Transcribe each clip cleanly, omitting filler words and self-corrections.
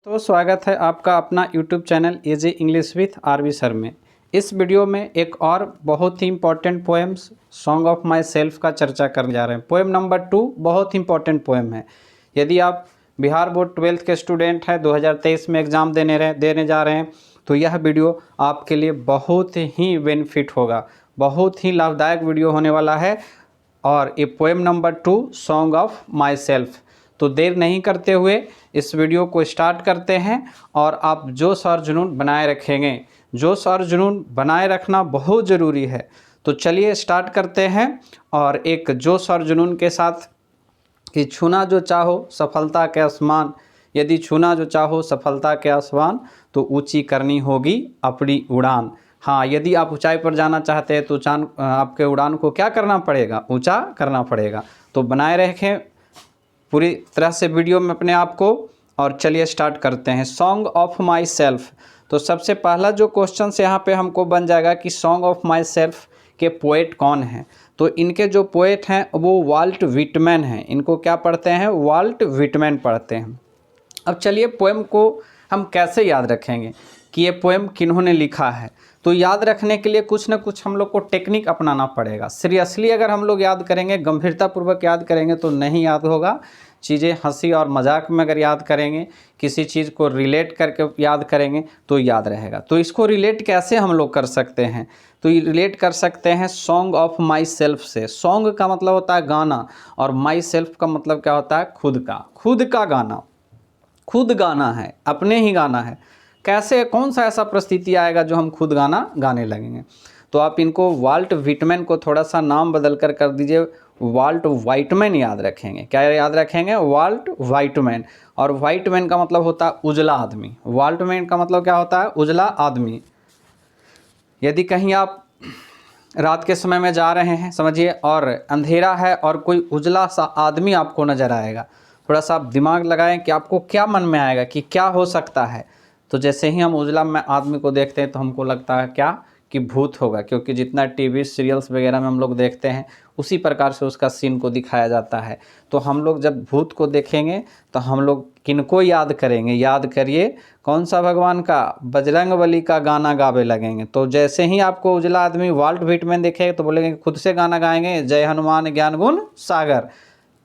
तो स्वागत है आपका अपना YouTube channel AJ English with RV sir में। इस वीडियो में एक और बहुत ही important poems song of myself का चर्चा करने जा रहे हैं। पोएम नंबर 2 बहुत ही इंपॉर्टेंट पोएम है। यदि आप बिहार बोर्ड 12th के स्टूडेंट हैं, 2023 में एग्ज़ाम देने जा रहे हैं, तो यह वीडियो आपके लिए बहुत ही बेनिफिट होगा, बहुत ही लाभदायक वीडियो होने वाला है। और ये poem number 2 song of my self. तो देर नहीं करते हुए इस वीडियो को स्टार्ट करते हैं और आप जोश और जुनून बनाए रखेंगे। जोश और जुनून बनाए रखना बहुत ज़रूरी है। तो चलिए स्टार्ट करते हैं और एक जोश और जुनून के साथ कि छूना जो चाहो सफलता के आसमान, यदि छूना जो चाहो सफलता के आसमान, तो ऊंची करनी होगी अपनी उड़ान। हाँ, यदि आप ऊंचाई पर जाना चाहते हैं तो आपके उड़ान को क्या करना पड़ेगा? ऊंचा करना पड़ेगा। तो बनाए रखें पूरी तरह से वीडियो में अपने आप को। और चलिए स्टार्ट करते हैं। Song of my self. तो सबसे पहला जो क्वेश्चन से यहाँ पे हमको बन जाएगा कि सॉन्ग ऑफ माई सेल्फ के पोएट कौन हैं। तो इनके जो पोएट हैं वो वाल्ट विटमैन हैं। इनको क्या पढ़ते हैं? वाल्ट विटमैन पढ़ते हैं। अब चलिए पोएम को हम कैसे याद रखेंगे कि ये पोएम किन्होंने लिखा है। तो याद रखने के लिए कुछ ना कुछ हम लोग को टेक्निक अपनाना पड़ेगा। सीरियसली अगर हम लोग याद करेंगे, गंभीरतापूर्वक याद करेंगे तो नहीं याद होगा। चीज़ें हंसी और मजाक में अगर याद करेंगे, किसी चीज़ को रिलेट करके याद करेंगे तो याद रहेगा। तो इसको रिलेट कैसे हम लोग कर सकते हैं? तो ये रिलेट कर सकते हैं सॉन्ग ऑफ माई सेल्फ से। सॉन्ग का मतलब होता है गाना और माई सेल्फ का मतलब क्या होता है? खुद का गाना। खुद गाना है, अपने ही गाना है। कैसे, कौन सा ऐसा परिस्थिति आएगा जो हम खुद गाना गाने लगेंगे? तो आप इनको वाल्ट विटमैन को थोड़ा सा नाम बदल कर दीजिए, वाल्ट वाइटमैन याद रखेंगे। क्या याद रखेंगे? Volt Whiteman. और वाइटमैन का मतलब होता है उजला आदमी। वाल्टमैन का मतलब क्या होता है? उजला आदमी। यदि कहीं आप रात के समय में जा रहे हैं, समझिए, और अंधेरा है और कोई उजला सा आदमी आपको नज़र आएगा, थोड़ा सा आप दिमाग लगाएं कि आपको क्या मन में आएगा कि क्या हो सकता है। तो जैसे ही हम उजला में आदमी को देखते हैं तो हमको लगता है क्या कि भूत होगा, क्योंकि जितना टीवी सीरियल्स वगैरह में हम लोग देखते हैं उसी प्रकार से उसका सीन को दिखाया जाता है। तो हम लोग जब भूत को देखेंगे तो हम लोग किनको याद करेंगे? याद करिए कौन सा भगवान का? बजरंगबली का गाना गावे लगेंगे। तो जैसे ही आपको उजला आदमी वाल्ट विटमैन दिखेगा तो बोलेंगे, खुद से गाना गाएंगे, जय हनुमान ज्ञान गुण सागर।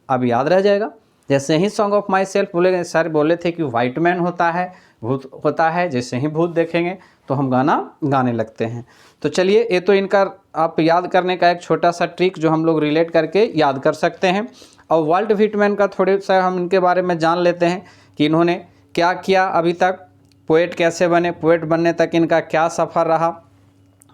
अब याद रह जाएगा। जैसे ही सॉन्ग ऑफ माई सेल्फ बोलेंगे, सर बोले थे कि वाइटमैन होता है, भूत होता है, जैसे ही भूत देखेंगे तो हम गाना गाने लगते हैं। तो चलिए, ये तो इनका आप याद करने का एक छोटा सा ट्रिक जो हम लोग रिलेट करके याद कर सकते हैं। और वाल्ट विटमैन का थोड़े सा हम इनके बारे में जान लेते हैं कि इन्होंने क्या किया अभी तक, पोएट कैसे बने, पोएट बनने तक इनका क्या सफ़र रहा।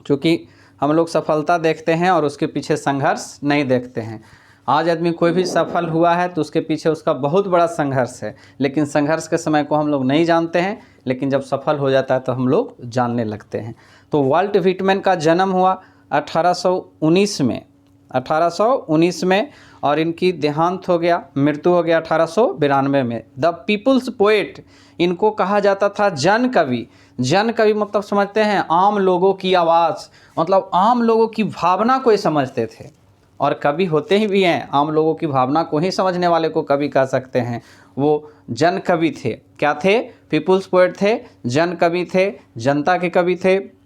क्योंकि हम लोग सफलता देखते हैं और उसके पीछे संघर्ष नहीं देखते हैं। आज आदमी कोई भी सफल हुआ है तो उसके पीछे उसका बहुत बड़ा संघर्ष है, लेकिन संघर्ष के समय को हम लोग नहीं जानते हैं, लेकिन जब सफल हो जाता है तो हम लोग जानने लगते हैं। तो वाल्ट विटमैन का जन्म हुआ 1819 में और इनकी देहांत हो गया, मृत्यु हो गया 1892 में। द पीपुल्स पोएट, इनको कहा जाता था जन कवि। जन कवि मतलब समझते हैं आम लोगों की आवाज़, मतलब आम लोगों की भावना को ही समझते थे। और कवि होते ही भी हैं, आम लोगों की भावना को ही समझने वाले को कवि कह सकते हैं। वो जन कवि थे। क्या थे? पीपुल्स पोएट थे, जन कवि थे, जनता के कवि थे।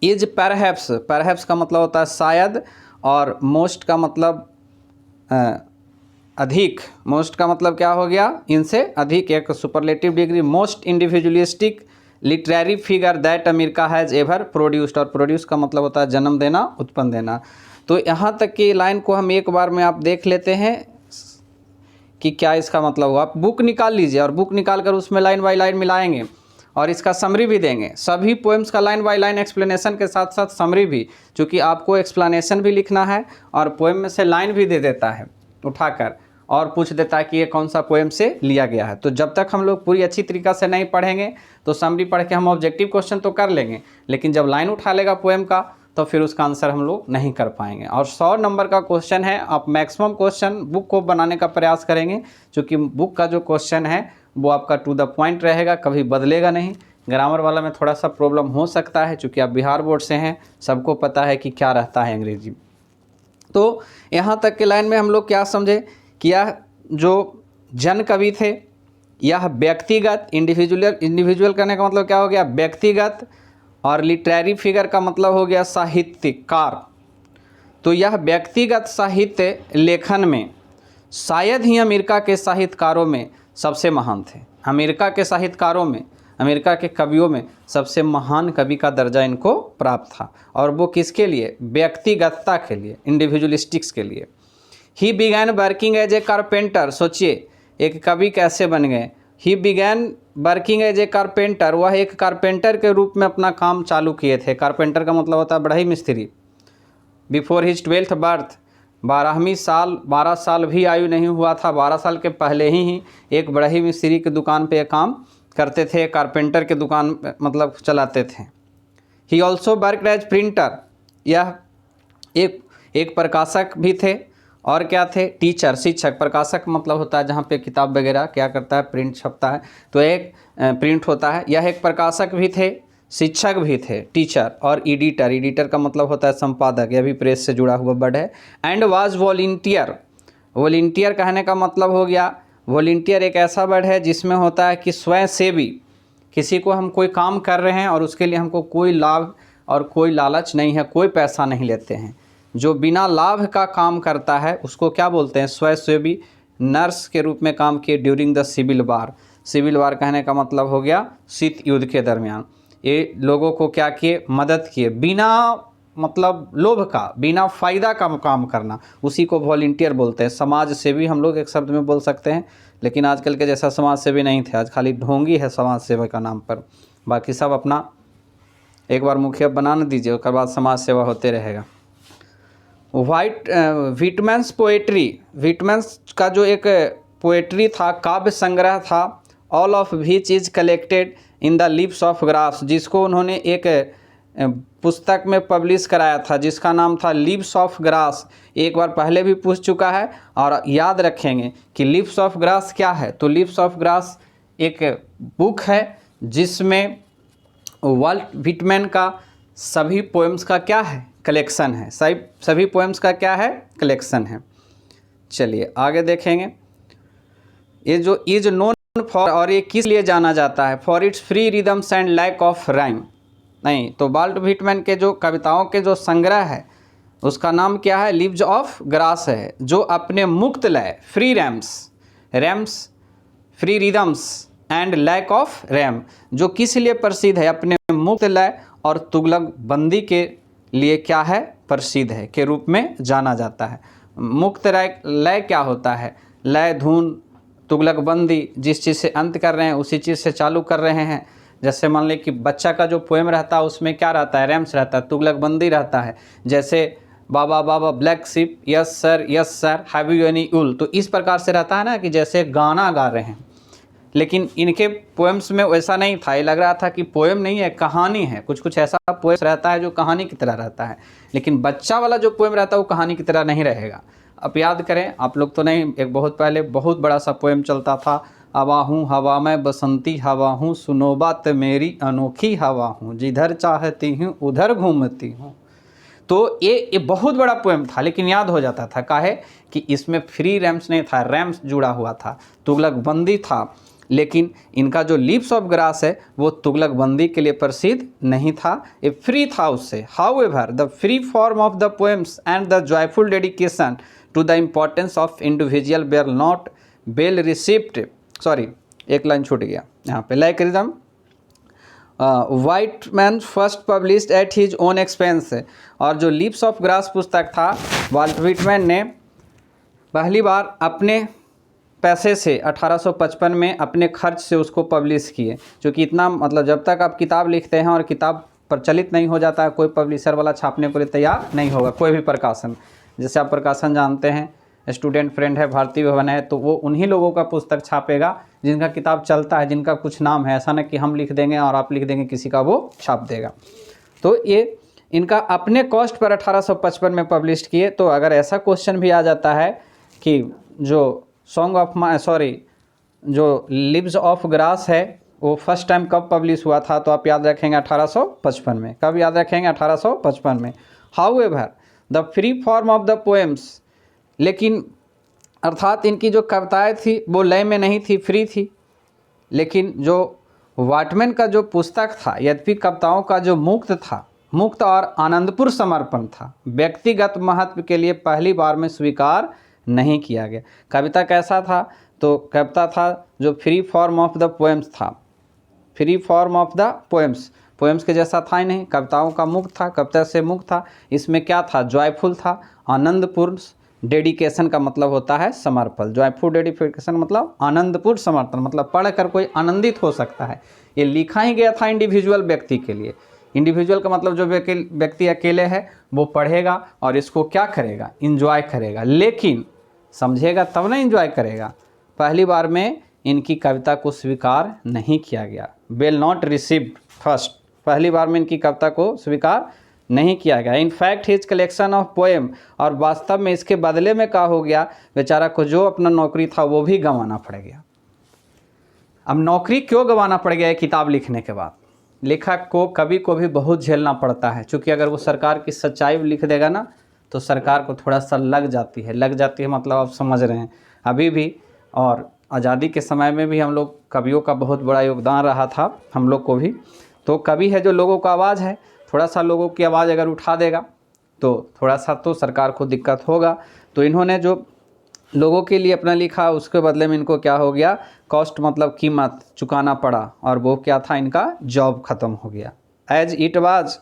इज परहैप्स, परहैप्स का मतलब होता है शायद, और मोस्ट का मतलब अधिक। मोस्ट का मतलब क्या हो गया? इनसे अधिक, एक superlative degree. Most individualistic literary figure that America has ever produced. और प्रोड्यूस का मतलब होता है जन्म देना, उत्पन्न देना। तो यहाँ तक की लाइन को हम एक बार में आप देख लेते हैं कि क्या इसका मतलब हुआ। आप बुक निकाल लीजिए और बुक निकाल कर उसमें लाइन बाय लाइन मिलाएंगे और इसका समरी भी देंगे। सभी पोएम्स का लाइन बाय लाइन एक्सप्लेनेशन के साथ साथ समरी भी, क्योंकि आपको एक्सप्लेनेशन भी लिखना है और पोएम में से लाइन भी दे देता है उठाकर और पूछ देता है कि ये कौन सा पोएम से लिया गया है। तो जब तक हम लोग पूरी अच्छी तरीक़ा से नहीं पढ़ेंगे तो समरी पढ़ के हम ऑब्जेक्टिव क्वेश्चन तो कर लेंगे, लेकिन जब लाइन उठा लेगा पोएम का तो फिर उसका आंसर हम लोग नहीं कर पाएंगे। और 100 नंबर का क्वेश्चन है। आप मैक्सिमम क्वेश्चन बुक को बनाने का प्रयास करेंगे, क्योंकि बुक का जो क्वेश्चन है वो आपका टू द पॉइंट रहेगा, कभी बदलेगा नहीं। ग्रामर वाला में थोड़ा सा प्रॉब्लम हो सकता है, क्योंकि आप बिहार बोर्ड से हैं, सबको पता है कि क्या रहता है अंग्रेजी। तो यहाँ तक के लाइन में हम लोग क्या समझे कि यह जो जन कवि थे, यह व्यक्तिगत, इंडिविजुअल करने का मतलब क्या हो गया, व्यक्तिगत, और लिटरेरी फिगर का मतलब हो गया साहित्यकार। तो यह व्यक्तिगत साहित्य लेखन में शायद ही अमेरिका के साहित्यकारों में सबसे महान थे। अमेरिका के साहित्यकारों में, अमेरिका के कवियों में सबसे महान कवि का दर्जा इनको प्राप्त था। और वो किसके लिए, व्यक्तिगतता के लिए, इंडिविजुअलिस्टिक्स के लिए। He began working as a carpenter, सोचिए एक कवि कैसे बन गए। He began working as a carpenter, वह एक कारपेंटर के रूप में अपना काम चालू किए थे। कारपेंटर का मतलब होता है बढ़ई मिस्त्री। बिफोर हिज 12th बर्थ, 12 साल भी आयु नहीं हुआ था, 12 साल के पहले ही एक बढ़ई मिस्त्री की दुकान पे काम करते थे, कारपेंटर की दुकान मतलब चलाते थे। He also worked as printer, यह एक प्रकाशक भी थे। और क्या थे, टीचर, शिक्षक। प्रकाशक मतलब होता है जहाँ पे किताब वगैरह क्या करता है, प्रिंट छपता है, तो एक प्रिंट होता है। यह एक प्रकाशक भी थे, शिक्षक भी थे, टीचर। और एडिटर, एडिटर का मतलब होता है संपादक, यह भी प्रेस से जुड़ा हुआ वर्ड है। एंड वाज वॉलंटियर, वॉलंटियर कहने का मतलब हो गया, वॉलंटियर एक ऐसा वर्ड है जिसमें होता है कि स्वयंसेवी, किसी को हम कोई काम कर रहे हैं और उसके लिए हमको कोई लाभ और कोई लालच नहीं है, कोई पैसा नहीं लेते हैं, जो बिना लाभ का काम करता है उसको क्या बोलते हैं, स्वयंसेवी। नर्स के रूप में काम किए during the civil war, civil war कहने का मतलब हो गया शीत युद्ध के दरमियान। ये लोगों को क्या किए, मदद किए, बिना मतलब लोभ का, बिना फ़ायदा का काम करना, उसी को वॉलंटियर बोलते हैं। समाज सेवी हम लोग एक शब्द में बोल सकते हैं, लेकिन आजकल के जैसा समाज सेवी नहीं थे, आज खाली ढोंगी है समाज सेवा का नाम पर। बाकी सब अपना एक बार मुखिया बना न दीजिए, उसके बाद समाज सेवा होते रहेगा। विटमैन्स पोएट्री, विटमैन्स का जो एक पोएट्री था, काव्य संग्रह था, all of which is collected in the lips of grass, जिसको उन्होंने एक पुस्तक में पब्लिश कराया था जिसका नाम था लिप्स ऑफ ग्रास। एक बार पहले भी पूछ चुका है और याद रखेंगे कि लिप्स ऑफ ग्रास क्या है। तो लिप्स ऑफ ग्रास एक बुक है जिसमें वाल्ट विटमैन का सभी पोएम्स का क्या है, कलेक्शन है। सभी पोएम्स का क्या है, कलेक्शन है। चलिए आगे देखेंगे। ये जो इज नोन फॉर, और ये किस लिए जाना जाता है, for its free rhythms and lack of rhyme. नहीं, तो वाल्ट विटमैन के जो कविताओं के जो संग्रह है उसका नाम क्या है, लिव्स ऑफ ग्रास है, जो अपने मुक्त लय, free rhymes, free rhythms and lack of rhyme, जो किस लिए प्रसिद्ध है, अपने मुक्त लय और तुगलक बंदी के लिए क्या है, प्रसिद्ध है, के रूप में जाना जाता है। मुक्त लय क्या होता है, लय, धुन, तुगलक बंदी, जिस चीज़ से अंत कर रहे हैं उसी चीज़ से चालू कर रहे हैं। जैसे मान लें कि बच्चा का जो पोएम रहता है उसमें क्या रहता है, रैम्स रहता है, तुगलक बंदी रहता है। जैसे baa baa black sheep, yes sir have you any wool, तो इस प्रकार से रहता है ना कि जैसे गाना गा रहे हैं। लेकिन इनके पोएम्स में वैसा नहीं था, ये लग रहा था कि पोएम नहीं है, कहानी है। कुछ ऐसा पोएम्स रहता है जो कहानी की तरह रहता है, लेकिन बच्चा वाला जो पोएम रहता है वो कहानी की तरह नहीं रहेगा। अब याद करें, आप लोग तो नहीं, एक बहुत पहले बहुत बड़ा सा पोएम चलता था, हवा हूँ हवा में बसंती हवा हूँ, सुनो बात मेरी अनोखी हवा हूँ, जिधर चाहती हूँ उधर घूमती हूँ। तो ये बहुत बड़ा पोएम था, लेकिन याद हो जाता था, काहे कि इसमें फ्री रैम्स नहीं था, रैम्स जुड़ा हुआ था, तुगलक बंदी था। लेकिन इनका जो लिप्स ऑफ ग्रास है वो तुगलक बंदी के लिए प्रसिद्ध नहीं था, ये फ्री था उससे। However the free form of the poems and the joyful dedication to the importance of individual were not well received, sorry एक लाइन छूट गया यहाँ पे, like rhythm Whitman first published at his own expense. और जो lips of grass पुस्तक था, volt Whitman ने पहली बार अपने पैसे से 1855 में अपने खर्च से उसको पब्लिश किए। क्योंकि इतना मतलब जब तक आप किताब लिखते हैं और किताब प्रचलित नहीं हो जाता है, कोई पब्लिशर वाला छापने के लिए तैयार नहीं होगा, कोई भी प्रकाशन। जैसे आप प्रकाशन जानते हैं, स्टूडेंट फ्रेंड है, भारतीय भवन है, तो वो उन्हीं लोगों का पुस्तक छापेगा जिनका किताब चलता है, जिनका कुछ नाम है। ऐसा ना कि हम लिख देंगे और आप लिख देंगे, किसी का वो छाप देगा। तो ये इनका अपने कॉस्ट पर 1855 में पब्लिश किए। तो अगर ऐसा क्वेश्चन भी आ जाता है कि जो जो लिव्स ऑफ ग्रास है वो फर्स्ट टाइम कब पब्लिश हुआ था, तो आप याद रखेंगे 1855 में। कब याद रखेंगे, 1855 में। However the free form of the poems, लेकिन अर्थात इनकी जो कविताएं थी वो लय में नहीं थी, फ्री थी। लेकिन जो वाटमैन का जो पुस्तक था, यद्यपि कविताओं का जो मुक्त और आनंदपूर्ण समर्पण था, व्यक्तिगत महत्व के लिए पहली बार में स्वीकार नहीं किया गया। कविता कैसा था? तो कविता था जो free form of the poems था, free form of the poems के जैसा था ही नहीं, कविताओं का मुक्त था, कविता से मुक्त था। इसमें क्या था? जॉयफुल था, आनंदपूर्ण। डेडिकेशन का मतलब होता है समर्पण, जॉयफुल डेडिकेशन मतलब आनंदपूर्ण समर्पण, मतलब पढ़कर कोई आनंदित हो सकता है। ये लिखा ही गया था इंडिविजुअल व्यक्ति के लिए। इंडिविजुअल का मतलब जो व्यक्ति अकेले है वो पढ़ेगा और इसको क्या करेगा? इंजॉय करेगा, लेकिन समझेगा तब ना इंजॉय करेगा। पहली बार में इनकी कविता को स्वीकार नहीं किया गया, वेल नॉट रिसीव्ड फर्स्ट, पहली बार में इनकी कविता को स्वीकार नहीं किया गया। In fact his collection of poem, और वास्तव में इसके बदले में क्या हो गया? बेचारा को जो अपना नौकरी था वो भी गंवाना पड़ गया। अब नौकरी क्यों गंवाना पड़ गया? किताब लिखने के बाद लेखक को, कवि को भी बहुत झेलना पड़ता है, क्योंकि अगर वो सरकार की सच्चाई लिख देगा ना तो सरकार को थोड़ा सा लग जाती है मतलब आप समझ रहे हैं। अभी भी और आज़ादी के समय में भी हम लोग कवियों का बहुत बड़ा योगदान रहा था हम लोग को भी। तो कवि है जो लोगों का आवाज़ है, थोड़ा सा लोगों की आवाज़ अगर उठा देगा तो थोड़ा सा तो सरकार को दिक्कत होगा। तो इन्होंने जो लोगों के लिए अपना लिखा, उसके बदले में इनको क्या हो गया? कॉस्ट मतलब कीमत चुकाना पड़ा, और वो क्या था? इनका जॉब ख़त्म हो गया। एज इट वाज,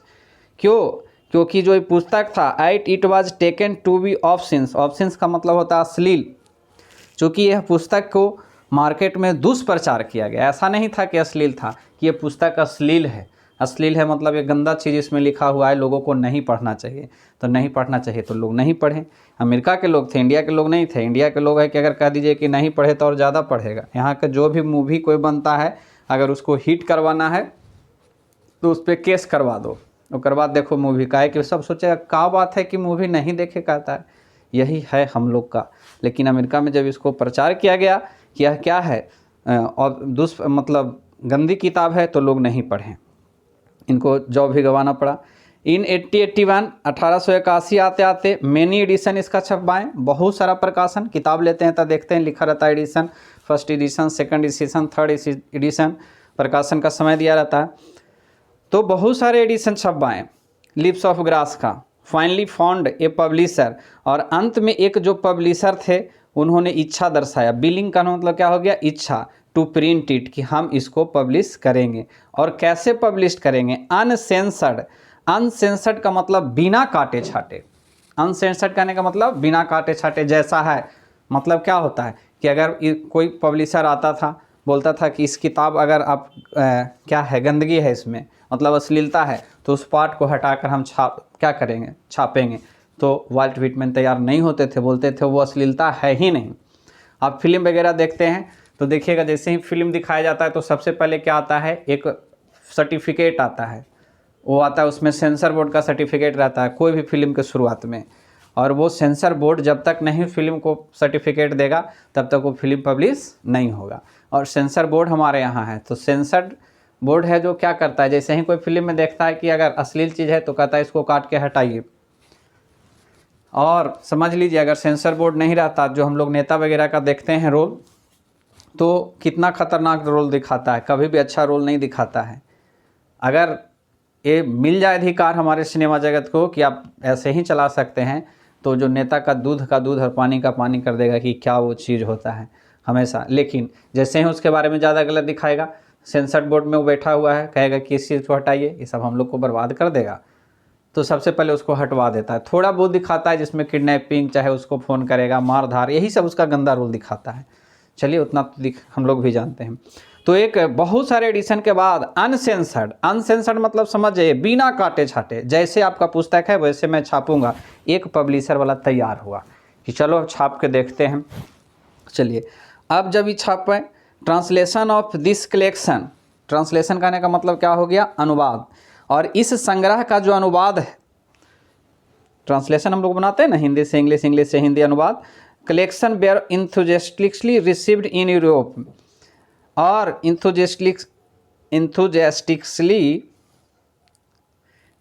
क्योंकि जो पुस्तक था, at it was taken to be offence, offence का मतलब होता है अश्लील। चूँकि यह पुस्तक को मार्केट में दुष्प्रचार किया गया, ऐसा नहीं था कि अश्लील था, कि यह पुस्तक अश्लील है। अश्लील है मतलब ये गंदा चीज़ इसमें लिखा हुआ है, लोगों को नहीं पढ़ना चाहिए। तो नहीं पढ़ना चाहिए तो लोग नहीं पढ़ें। अमेरिका के लोग थे, इंडिया के लोग नहीं थे। इंडिया के लोग है कि अगर कह दीजिए कि नहीं पढ़े तो और ज़्यादा पढ़ेगा। यहाँ का जो भी मूवी कोई बनता है, अगर उसको हिट करवाना है तो उस पर केस करवा दो, उसके बाद देखो मूवी का है कि सब सोचेगा क्या बात है कि मूवी नहीं देखे कहता है। यही है हम लोग का। लेकिन अमेरिका में जब इसको प्रचार किया गया कि यह क्या है और मतलब गंदी किताब है, तो लोग नहीं पढ़ें, इनको जॉब भी गंवाना पड़ा। इन 1881 1881 आते आते मेनी एडिशन इसका छपवाएँ, बहुत सारा प्रकाशन। किताब लेते हैं तो देखते हैं लिखा रहता है edition, first edition, second edition, third edition, प्रकाशन का समय दिया रहता है। तो बहुत सारे एडिशन छपवाएँ लिप्स ऑफ ग्रास का। फाइनली फाउंड ए पब्लिशर, और अंत में एक जो पब्लिशर थे उन्होंने इच्छा दर्शाया। बिलिंग का मतलब क्या हो गया? इच्छा, टू प्रिंट इट, कि हम इसको पब्लिश करेंगे। और कैसे पब्लिश करेंगे? अनसेंसर्ड। अनसेंसर्ड का मतलब बिना काटे छाटे। अनसेंसर्ड कहने का मतलब बिना काटे छाटे। जैसा है मतलब क्या होता है कि अगर कोई पब्लिशर आता था, बोलता था कि इस किताब अगर आप क्या है, गंदगी है इसमें, मतलब अश्लीलता है, तो उस पार्ट को हटाकर हम क्या करेंगे? छापेंगे। तो वाल्ट व्हिटमैन तैयार नहीं होते थे, बोलते थे वो अश्लीलता है ही नहीं। आप फिल्म वगैरह देखते हैं तो देखिएगा, जैसे ही फिल्म दिखाया जाता है तो सबसे पहले क्या आता है? एक सर्टिफिकेट आता है, वो आता है, उसमें सेंसर बोर्ड का सर्टिफिकेट रहता है कोई भी फिल्म के शुरुआत में। और वो सेंसर बोर्ड जब तक नहीं फिल्म को सर्टिफिकेट देगा तब तक वो फिल्म पब्लिश नहीं होगा। और सेंसर बोर्ड हमारे यहाँ है, तो सेंसर बोर्ड है जो क्या करता है, जैसे ही कोई फिल्म में देखता है कि अगर अश्लील चीज़ है तो कहता है इसको काट के हटाइए। और समझ लीजिए अगर सेंसर बोर्ड नहीं रहता, जो हम लोग नेता वगैरह का देखते हैं रोल, तो कितना खतरनाक रोल दिखाता है, कभी भी अच्छा रोल नहीं दिखाता है। अगर ये मिल जाए अधिकार हमारे सिनेमा जगत को कि आप ऐसे ही चला सकते हैं, तो जो नेता का दूध और पानी का पानी कर देगा कि क्या वो चीज़ होता है हमेशा। लेकिन जैसे ही उसके बारे में ज़्यादा गलत दिखाएगा, सेंसर बोर्ड में वो बैठा हुआ है, कहेगा कि इस चीज़ को हटाइए, ये सब हम लोग को बर्बाद कर देगा, तो सबसे पहले उसको हटवा देता है। थोड़ा बहुत दिखाता है जिसमें किडनैपिंग, चाहे उसको फ़ोन करेगा, मार धार, यही सब उसका गंदा रोल दिखाता है। चलिए उतना तो हम लोग भी जानते हैं। तो एक बहुत सारे एडिशन के बाद अनसेंसर्ड मतलब समझिए बिना काटे छाटे, जैसे आपका पुस्तक है वैसे मैं छापूंगा, एक पब्लिशर वाला तैयार हुआ कि चलो अब छाप के देखते हैं। चलिए अब जब ये छापें, translation of this collection, translation करने का मतलब क्या हो गया? अनुवाद। और इस संग्रह का जो अनुवाद है, ट्रांसलेशन हम लोग बनाते हैं ना, हिंदी से इंग्लिश, इंग्लिश से हिंदी अनुवाद। Collection were enthusiastically received in Europe, और enthusiastically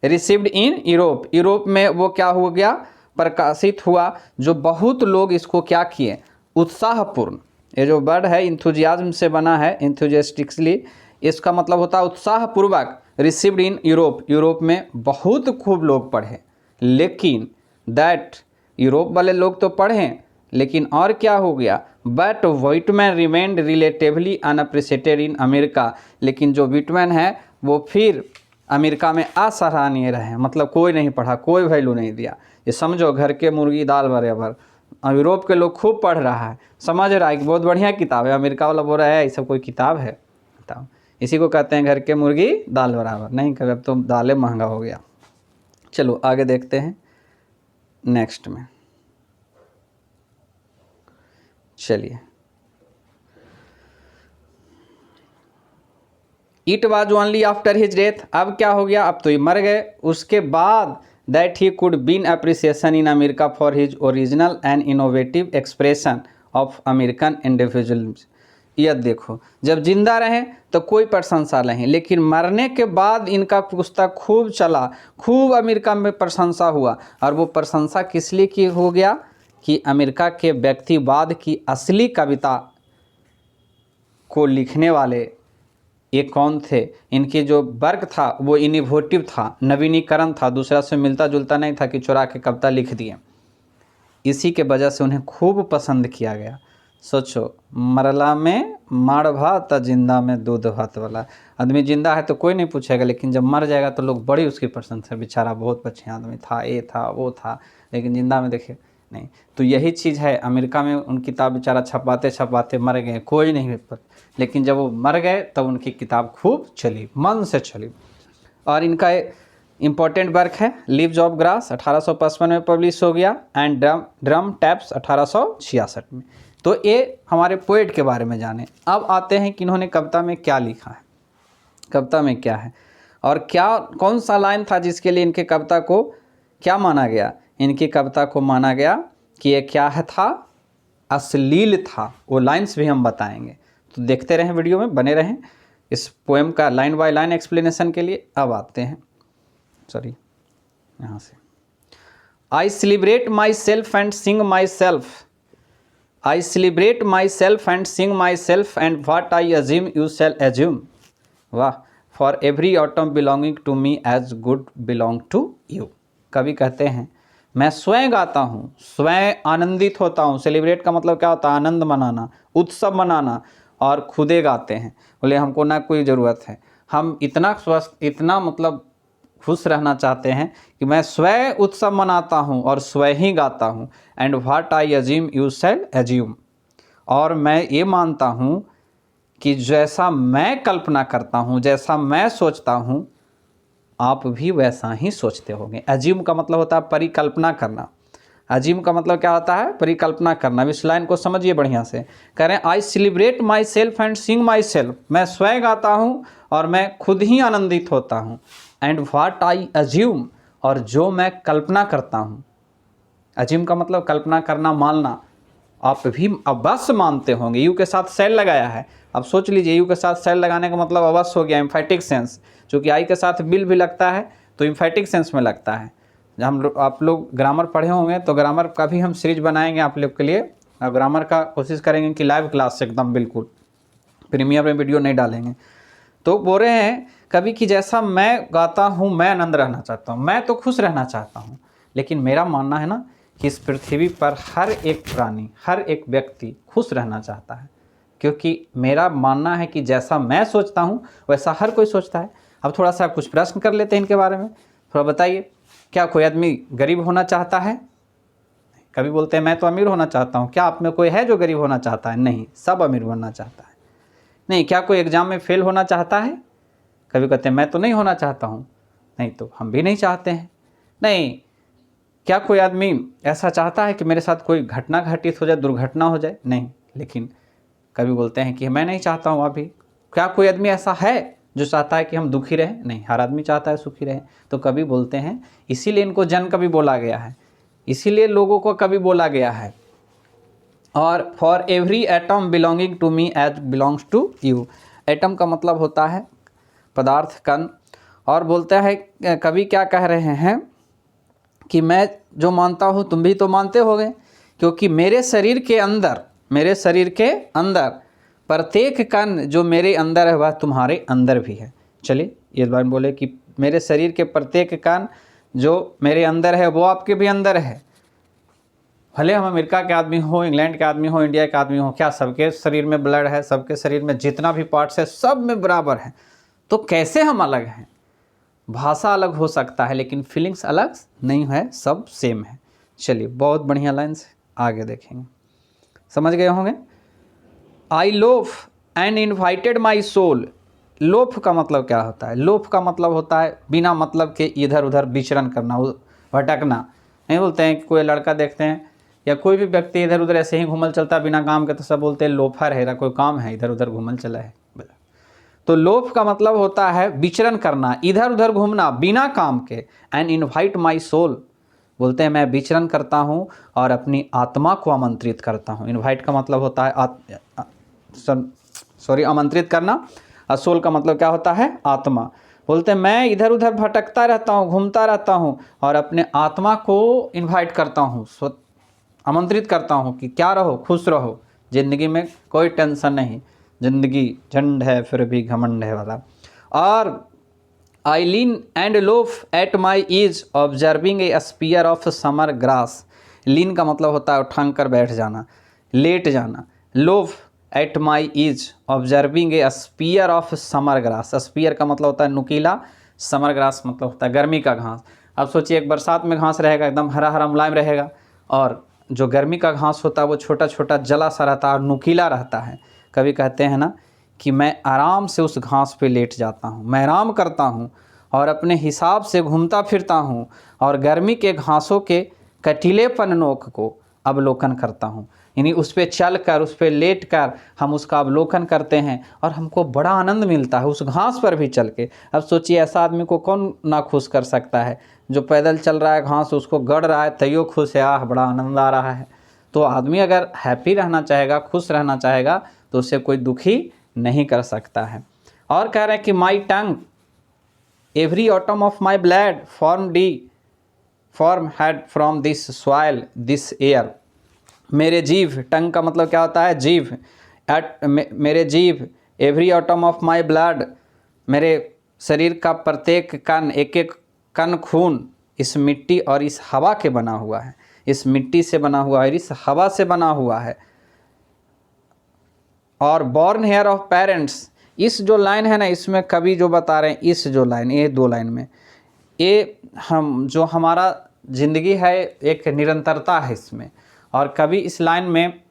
received in Europe, Europe में वो क्या हो गया? प्रकाशित हुआ। जो बहुत लोग इसको क्या किए? उत्साहपूर्ण, ये जो वर्ड है इंथुजियाज्म से बना है, इंथुजियास्टिकली, इसका मतलब होता है उत्साहपूर्वक। रिसीव्ड इन यूरोप, यूरोप में बहुत खूब लोग पढ़े। लेकिन दैट, यूरोप वाले लोग तो पढ़े, लेकिन और क्या हो गया, but Whitman remained relatively unappreciated in America, लेकिन जो व्हिटमैन है वो फिर अमेरिका में असराहनीय रहे, मतलब कोई नहीं पढ़ा, कोई वैल्यू नहीं दिया। ये समझो घर के मुर्गी दाल बराबर। यूरोप के लोग खूब पढ़ रहा है, समझ रहा है कि बहुत बढ़िया किताब है, अमेरिका वाला बोल रहा है ये सब कोई किताब है, बताओ। इसी को कहते हैं घर के मुर्गी दाल बराबर। नहीं कभी, अब तो दालें महंगा हो गया। चलो आगे देखते हैं नेक्स्ट में। चलिए, it was only after his death, अब क्या हो गया, अब तो ये मर गए, उसके बाद that he could been appreciation in America for his original and innovative expression of American individualism. यह देखो, जब जिंदा रहे तो कोई प्रशंसा नहीं, लेकिन मरने के बाद इनका पुस्तक खूब चला, खूब अमेरिका में प्रशंसा हुआ। और वो प्रशंसा किस लिए की हो गया कि अमेरिका के व्यक्तिवाद की असली कविता को लिखने वाले ये कौन थे, इनके जो वर्क था वो इनोवेटिव था, नवीनीकरण था, दूसरा से मिलता जुलता नहीं था कि चुरा के कविता लिख दिए। इसी के वजह से उन्हें खूब पसंद किया गया। सोचो, मरला में माड़ भात, जिंदा में दूध भात वाला। आदमी जिंदा है तो कोई नहीं पूछेगा, लेकिन जब मर जाएगा तो लोग बड़ी उसकी प्रशंसा, बेचारा बहुत अच्छे आदमी था, ये था वो था, लेकिन जिंदा में देखे नहीं। तो यही चीज़ है, अमेरिका में उन किताब बेचारा छपाते छपाते मर गए, कोई नहीं पर, लेकिन जब वो मर गए तब उनकी किताब खूब चली, मन से चली। और इनका इम्पोर्टेंट वर्क है लीव्स ऑफ ग्रास 1855 में पब्लिश हो गया, एंड ड्रम टैप्स 1866 में। तो ये हमारे पोएट के बारे में जाने। अब आते हैं कि इन्होंने कविता में क्या लिखा है, कविता में क्या है और क्या कौन सा लाइन था जिसके लिए इनके कविता को क्या माना गया। इनकी कविता को माना गया कि ये क्या है था, अश्लील था। वो लाइन्स भी हम बताएंगे, तो देखते रहें, वीडियो में बने रहें इस पोएम का लाइन बाय लाइन एक्सप्लेनेशन के लिए। अब आते हैं, सॉरी यहाँ से, I celebrate myself and sing myself, I celebrate myself and sing myself and what I assume you shall assume. वाह, for every atom belonging to me as good belong to you. कवि कहते हैं मैं स्वयं गाता हूँ, स्वयं आनंदित होता हूँ। सेलिब्रेट का मतलब क्या होता है, आनंद मनाना, उत्सव मनाना, और खुदे गाते हैं। बोले हमको ना कोई ज़रूरत है, हम इतना स्वस्थ, इतना मतलब खुश रहना चाहते हैं कि मैं स्वयं उत्सव मनाता हूँ और स्वयं ही गाता हूँ। And what I assume you shall assume, और मैं ये मानता हूँ कि जैसा मैं कल्पना करता हूँ, जैसा मैं सोचता हूँ, आप भी वैसा ही सोचते होंगे। अज्यूम का मतलब होता है परिकल्पना करना। अज्यूम का मतलब क्या होता है, परिकल्पना करना। इस लाइन को समझिए बढ़िया से। कह रहे हैं आई celebrate myself and sing my self, मैं स्वयं गाता हूँ और मैं खुद ही आनंदित होता हूँ। एंड व्हाट आई अज्यूम, और जो मैं कल्पना करता हूँ। अज्यूम का मतलब कल्पना करना, मानना। आप भी अवश्य मानते होंगे, यू के साथ सेल लगाया है। अब सोच लीजिए, यू के साथ सेल लगाने का मतलब अवश्य हो गया एम्फेटिक सेंस, चूँकि आई के साथ बिल भी लगता है तो एम्फेटिक सेंस में लगता है। आप लोग ग्रामर पढ़े होंगे तो ग्रामर का भी हम सीरीज बनाएंगे आप लोग के लिए। ग्रामर का कोशिश करेंगे कि लाइव क्लास से एकदम बिल्कुल प्रीमियर में वीडियो नहीं डालेंगे। तो बोल रहे हैं कभी कि जैसा मैं गाता हूँ, मैं आनंद रहना चाहता हूँ, मैं तो खुश रहना चाहता हूँ, लेकिन मेरा मानना है ना कि इस पृथ्वी पर हर एक प्राणी, हर एक व्यक्ति खुश रहना चाहता है, क्योंकि मेरा मानना है कि जैसा मैं सोचता हूँ वैसा हर कोई सोचता है। अब थोड़ा सा कुछ प्रश्न कर लेते हैं इनके बारे में, थोड़ा बताइए। क्या कोई आदमी गरीब होना चाहता है? कभी बोलते हैं मैं तो अमीर होना चाहता हूँ। क्या आप में कोई है जो गरीब होना चाहता है? नहीं, सब अमीर बनना चाहता है। नहीं, क्या कोई एग्ज़ाम में फेल होना चाहता है? कभी कहते हैं मैं तो नहीं होना चाहता हूँ। नहीं, तो हम भी नहीं चाहते हैं। नहीं, क्या कोई आदमी ऐसा चाहता है कि मेरे साथ कोई घटना घटित हो जाए, दुर्घटना हो जाए? नहीं, लेकिन कभी बोलते हैं कि मैं नहीं चाहता हूँ अभी। क्या कोई आदमी ऐसा है जो चाहता है कि हम दुखी रहें? नहीं, हर आदमी चाहता है सुखी रहें। तो कभी बोलते हैं, इसीलिए इनको जन कवि बोला गया है, इसीलिए लोगों को कवि बोला गया है। और for every atom belonging to me as belongs to you. Atom का मतलब होता है पदार्थ, कण। और बोलता है कवि क्या कह रहे हैं कि मैं जो मानता हूँ तुम भी तो मानते होगे, क्योंकि मेरे शरीर के अंदर, मेरे शरीर के अंदर, प्रत्येक कण जो मेरे अंदर है वह तुम्हारे अंदर भी है। चलिए ये बात बोले कि मेरे शरीर के प्रत्येक कण जो मेरे अंदर है वो आपके भी अंदर है। भले हम अमेरिका के आदमी हो, इंग्लैंड के आदमी हो, इंडिया के आदमी हो, क्या सबके शरीर में ब्लड है? सबके शरीर में जितना भी पार्ट्स है सब में बराबर है। तो कैसे हम अलग हैं? भाषा अलग हो सकता है लेकिन फीलिंग्स अलग नहीं है, सब सेम है। चलिए बहुत बढ़िया लाइन से आगे देखेंगे, समझ गए होंगे। I loaf and invited my soul. Loaf का मतलब क्या होता है? लोफ का मतलब होता है बिना मतलब के इधर उधर विचरण करना, भटकना। नहीं बोलते हैं कि कोई लड़का देखते हैं या कोई भी व्यक्ति इधर उधर ऐसे ही घूमल चलता बिना काम के, तो सब बोलते हैं लोफर है, कोई काम है, इधर उधर घूमल चला है। तो लोफ का मतलब होता है विचरण करना, इधर उधर घूमना बिना काम के। एंड इन्वाइट माई सोल, बोलते हैं मैं विचरण करता हूँ और अपनी आत्मा को आमंत्रित करता हूँ। इन्वाइट का मतलब होता है आमंत्रित करना, और सोल का मतलब क्या होता है? आत्मा। बोलते हैं मैं इधर उधर भटकता रहता हूँ, घूमता रहता हूँ और अपने आत्मा को इन्वाइट करता हूँ, आमंत्रित करता हूँ कि क्या रहो, खुश रहो, ज़िंदगी में कोई टेंशन नहीं, ज़िंदगी झंड है फिर भी घमंड है वाला। और I lean and loaf at my ease observing a spear of summer grass. Lean का मतलब होता है उठांग कर बैठ जाना, लेट जाना। Loaf at my ease observing a spear of summer grass. Spear का मतलब होता है नुकीला, समर ग्रास मतलब होता है गर्मी का घास। अब सोचिए एक बरसात में घास रहेगा एकदम हरा हरा मुलायम रहेगा, और जो गर्मी का घास होता है वो छोटा छोटा जला सा रहता है और नुकीला रहता है। कभी कहते हैं ना कि मैं आराम से उस घास पे लेट जाता हूँ, मैं आराम करता हूँ और अपने हिसाब से घूमता फिरता हूँ और गर्मी के घासों के कटीलेपन नोक को अवलोकन करता हूँ। यानी उस पर चल कर, उस पर लेट कर हम उसका अवलोकन करते हैं और हमको बड़ा आनंद मिलता है उस घास पर भी चल के। अब सोचिए ऐसा आदमी को कौन ना खुश कर सकता है? जो पैदल चल रहा है, घास उसको गड़ रहा है, तैयो खुश है, आह बड़ा आनंद आ रहा है। तो आदमी अगर हैप्पी रहना चाहेगा, खुश रहना चाहेगा, तो उसे कोई दुखी नहीं कर सकता है। और कह रहे हैं कि my tongue every atom of my blood form had from this soil this air. मेरे जीव, टंग का मतलब क्या होता है? जीव। मेरे जीव every atom of my blood, मेरे शरीर का प्रत्येक कण, एक एक कण खून इस मिट्टी और इस हवा के बना हुआ है, इस मिट्टी से बना हुआ है, इस हवा से बना हुआ है। और बॉर्न हेयर ऑफ पेरेंट्स, इस जो लाइन है ना, इसमें कवि जो बता रहे हैं, इस जो लाइन, ये दो लाइन में, ये हम जो हमारा ज़िंदगी है एक निरंतरता है इसमें। और कवि इस लाइन में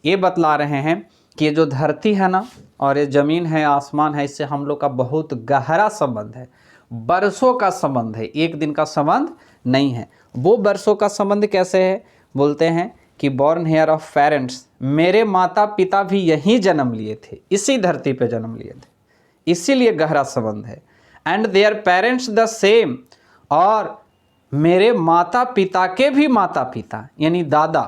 ये बतला रहे हैं कि ये जो धरती है ना और ये ज़मीन है, आसमान है, इससे हम लोग का बहुत गहरा संबंध है, बरसों का संबंध है, एक दिन का संबंध नहीं है। वो बरसों का संबंध कैसे है? बोलते हैं कि बॉर्न हेयर ऑफ पेरेंट्स, मेरे माता पिता भी यहीं जन्म लिए थे, इसी धरती पे जन्म लिए थे, इसीलिए गहरा संबंध है। And their parents the same, और मेरे माता पिता के भी माता पिता यानी दादा,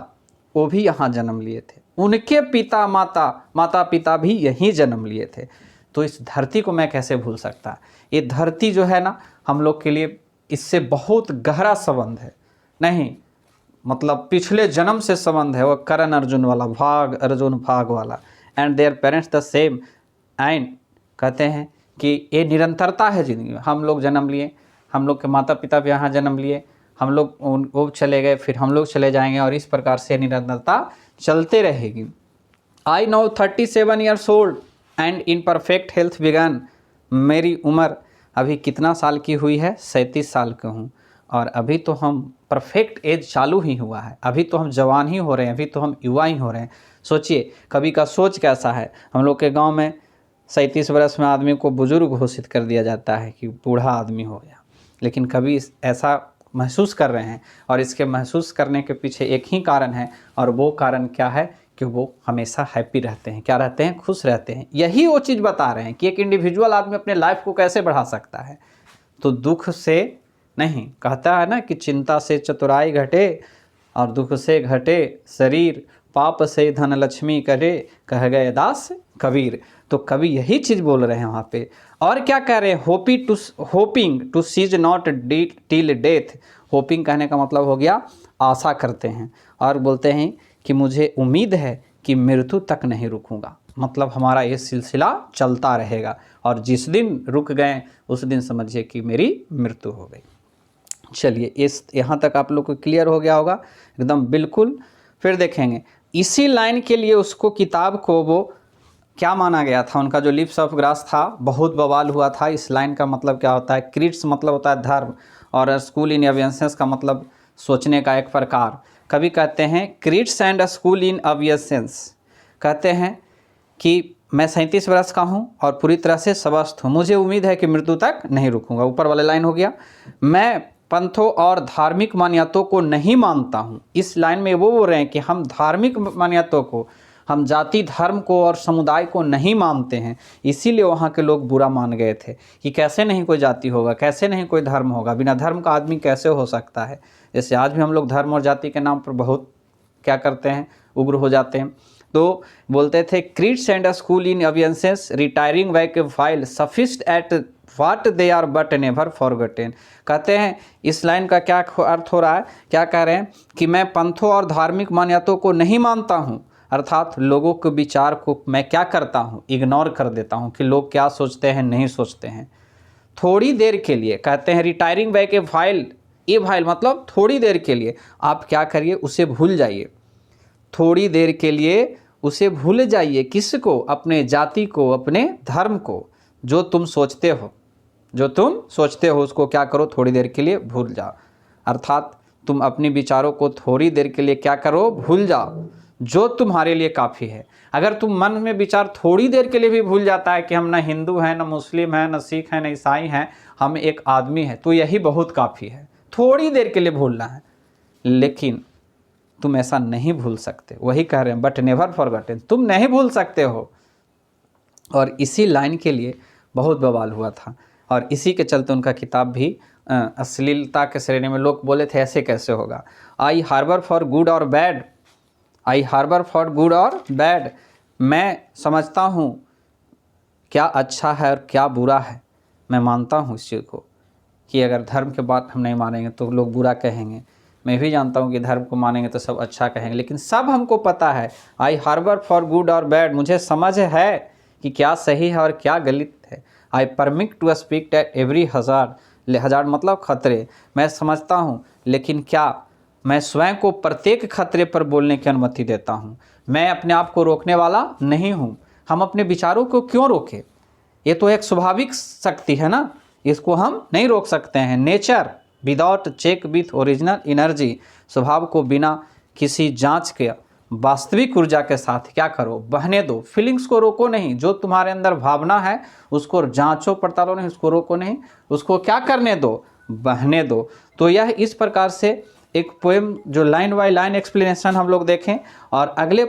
वो भी यहाँ जन्म लिए थे, उनके पिता माता पिता भी यहीं जन्म लिए थे। तो इस धरती को मैं कैसे भूल सकता? ये धरती जो है ना हम लोग के लिए, इससे बहुत गहरा संबंध है। नहीं मतलब पिछले जन्म से संबंध है, वो करण अर्जुन वाला, भाग अर्जुन भाग वाला। And their parents the same, and कहते हैं कि ये निरंतरता है ज़िंदगी में। हम लोग जन्म लिए, हम लोग के माता पिता भी यहाँ जन्म लिए, हम लोग वो चले गए, फिर हम लोग चले जाएंगे, और इस प्रकार से निरंतरता चलते रहेगी। I now 37 years old and in perfect health begin. मेरी उम्र अभी कितना साल की हुई है? 37 साल का हूँ, और अभी तो हम परफेक्ट एज चालू ही हुआ है, अभी तो हम जवान ही हो रहे हैं, अभी तो हम युवा ही हो रहे हैं। सोचिए कभी का सोच कैसा है। हम लोग के गांव में 37 वर्ष में आदमी को बुजुर्ग घोषित कर दिया जाता है कि बूढ़ा आदमी हो गया, लेकिन कभी ऐसा महसूस कर रहे हैं, और इसके महसूस करने के पीछे एक ही कारण है, और वो कारण क्या है कि वो हमेशा हैप्पी रहते हैं। क्या रहते हैं? खुश रहते हैं। यही वो चीज़ बता रहे हैं कि एक इंडिविजुअल आदमी अपने लाइफ को कैसे बढ़ा सकता है। तो दुख से नहीं, कहता है ना कि चिंता से चतुराई घटे और दुख से घटे शरीर, पाप से धन लक्ष्मी करे, कह गए दास कबीर। तो कवि यही चीज़ बोल रहे हैं वहाँ पे। और क्या कह रहे हैं? Hoping to cease not till death. Hoping कहने का मतलब हो गया आशा करते हैं, और बोलते हैं कि मुझे उम्मीद है कि मृत्यु तक नहीं रुकूंगा, मतलब हमारा ये सिलसिला चलता रहेगा, और जिस दिन रुक गए उस दिन समझिए कि मेरी मृत्यु हो गई। चलिए, इस यहाँ तक आप लोग को क्लियर हो गया होगा एकदम बिल्कुल। फिर देखेंगे इसी लाइन के लिए उसको किताब को वो क्या माना गया था, उनका जो लिप्स ऑफ ग्रास था बहुत बवाल हुआ था। इस लाइन का मतलब क्या होता है, क्रीड्स मतलब होता है धर्म, और स्कूल इन अवियसेंस का मतलब सोचने का एक प्रकार। कभी कहते हैं क्रीड्स एंड स्कूल इन अवियसेंस, कहते हैं कि मैं 37 वर्ष का हूँ और पूरी तरह से स्वस्थ हूँ, मुझे उम्मीद है कि मृत्यु तक नहीं रुकूंगा। ऊपर वाला लाइन हो गया, मैं पंथों और धार्मिक मान्यताओं को नहीं मानता हूँ। इस लाइन में वो बोल रहे हैं कि हम धार्मिक मान्यताओं को, हम जाति धर्म को और समुदाय को नहीं मानते हैं, इसीलिए वहाँ के लोग बुरा मान गए थे कि कैसे नहीं कोई जाति होगा, कैसे नहीं कोई धर्म होगा, बिना धर्म का आदमी कैसे हो सकता है। जैसे आज भी हम लोग धर्म और जाति के नाम पर बहुत क्या करते हैं, उग्र हो जाते हैं। तो बोलते थे creeds and school in abeyance retiring back while sufficed at what they are but never forgotten. कहते हैं इस लाइन का क्या अर्थ हो रहा है, क्या कह रहे हैं कि मैं पंथों और धार्मिक मान्यताओं को नहीं मानता हूँ, अर्थात लोगों के विचार को मैं क्या करता हूँ, इग्नोर कर देता हूँ कि लोग क्या सोचते हैं नहीं सोचते हैं। थोड़ी देर के लिए कहते हैं रिटायरिंग बैक ए फाइल, ये फाइल मतलब थोड़ी देर के लिए आप क्या करिए, उसे भूल जाइए, थोड़ी देर के लिए उसे भूल जाइए। किसको, अपने जाति को, अपने धर्म को, जो तुम सोचते हो, जो तुम सोचते हो उसको क्या करो, थोड़ी देर के लिए भूल जाओ। अर्थात तुम अपने विचारों को थोड़ी देर के लिए क्या करो, भूल जाओ, जो तुम्हारे लिए काफ़ी है। अगर तुम मन में विचार थोड़ी देर के लिए भी भूल जाता है कि हम ना हिंदू हैं, ना मुस्लिम हैं, ना सिख हैं, ना ईसाई हैं, हम एक आदमी हैं, तो यही बहुत काफ़ी है। थोड़ी देर के लिए भूलना है, लेकिन तुम ऐसा नहीं भूल सकते। वही कह रहे हैं बट नेवर फॉरगॉटन, तुम नहीं भूल सकते हो। और इसी लाइन के लिए बहुत बवाल हुआ था, और इसी के चलते उनका किताब भी अश्लीलता के श्रेणी में, लोग बोले थे ऐसे कैसे होगा। आई हार्बर फॉर गुड और bad, I harbour for good और बैड, मैं समझता हूँ क्या अच्छा है और क्या बुरा है। मैं मानता हूँ इस चीज़ को कि अगर धर्म के बात हम नहीं मानेंगे तो लोग बुरा कहेंगे। मैं भी जानता हूँ कि धर्म को मानेंगे तो सब अच्छा कहेंगे, लेकिन सब हमको पता है। आई हार्बर फॉर गुड और बैड, मुझे समझ है कि क्या सही है और क्या गलत है। I permit to speak at every hazard, hazard मतलब खतरे, मैं समझता हूँ, लेकिन क्या मैं स्वयं को प्रत्येक खतरे पर बोलने की अनुमति देता हूँ। मैं अपने आप को रोकने वाला नहीं हूँ। हम अपने विचारों को क्यों रोकें, ये तो एक स्वाभाविक शक्ति है ना, इसको हम नहीं रोक सकते हैं। Nature without check with original energy, स्वभाव को बिना किसी जांच के वास्तविक ऊर्जा के साथ क्या करो, बहने दो। फीलिंग्स को रोको नहीं, जो तुम्हारे अंदर भावना है उसको जांचो पड़तालो नहीं, उसको रोको नहीं, उसको क्या करने दो, बहने दो। तो यह इस प्रकार से एक पोएम जो लाइन बाय लाइन एक्सप्लेनेशन हम लोग देखें, और अगले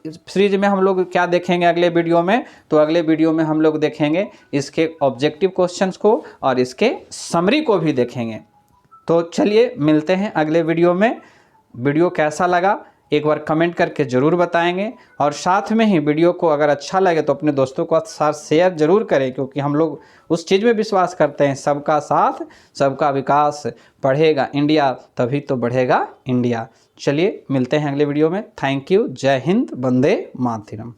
सीरीज में हम लोग क्या देखेंगे अगले वीडियो में, तो अगले वीडियो में हम लोग देखेंगे इसके ऑब्जेक्टिव क्वेश्चंस को और इसके समरी को भी देखेंगे। तो चलिए मिलते हैं अगले वीडियो में। वीडियो कैसा लगा एक बार कमेंट करके ज़रूर बताएंगे, और साथ में ही वीडियो को अगर अच्छा लगे तो अपने दोस्तों को साथ शेयर ज़रूर करें, क्योंकि हम लोग उस चीज़ में विश्वास करते हैं, सबका साथ सबका विकास, बढ़ेगा इंडिया तभी तो बढ़ेगा इंडिया। चलिए मिलते हैं अगले वीडियो में। थैंक यू, जय हिंद, वंदे मातरम।